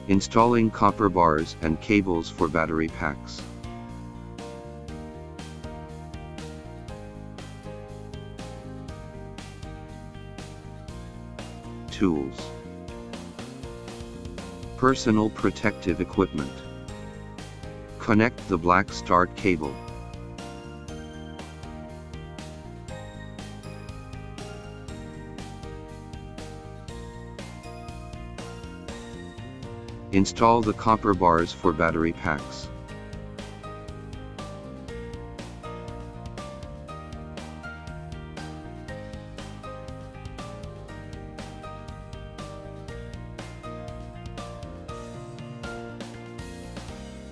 Installing copper bars and cables for battery packs. Tools. Personal protective equipment. Connect the black start cable. Install the copper bars for battery packs.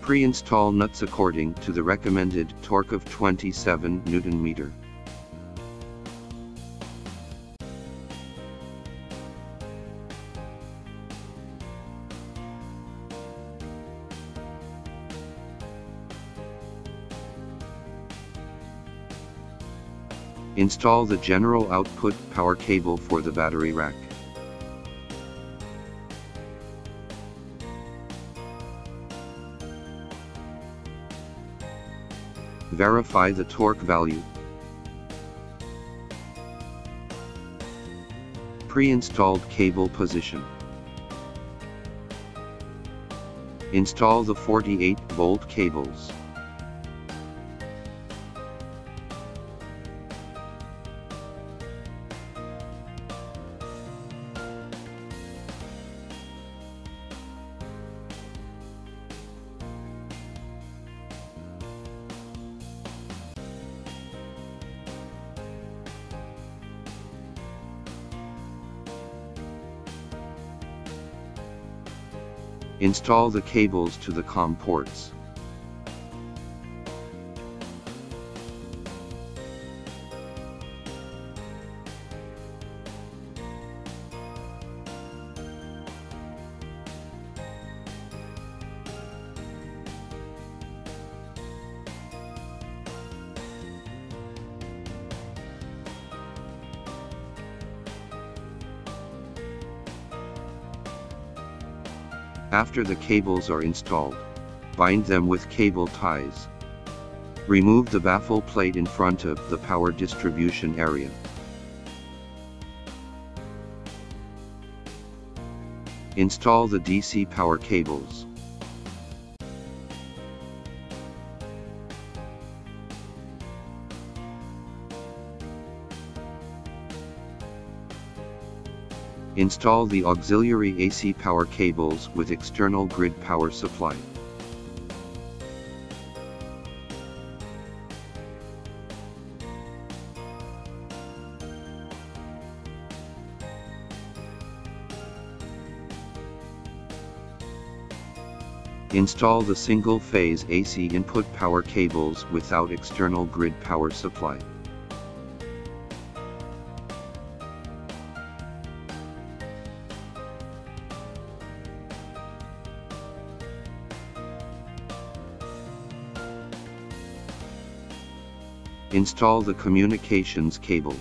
Pre-install nuts according to the recommended torque of 27 Nm. Install the general output power cable for the battery rack. Verify the torque value. Pre-installed cable position. Install the 48-volt cables. Install the cables to the COM ports. After the cables are installed, bind them with cable ties. Remove the baffle plate in front of the power distribution area. Install the DC power cables. Install the auxiliary AC power cables with external grid power supply. Install the single-phase AC input power cables without external grid power supply. Install the communications cable.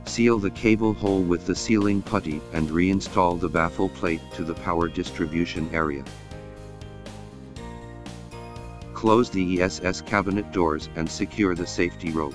Seal the cable hole with the sealing putty and reinstall the baffle plate to the power distribution area. Close the ESS cabinet doors and secure the safety rope.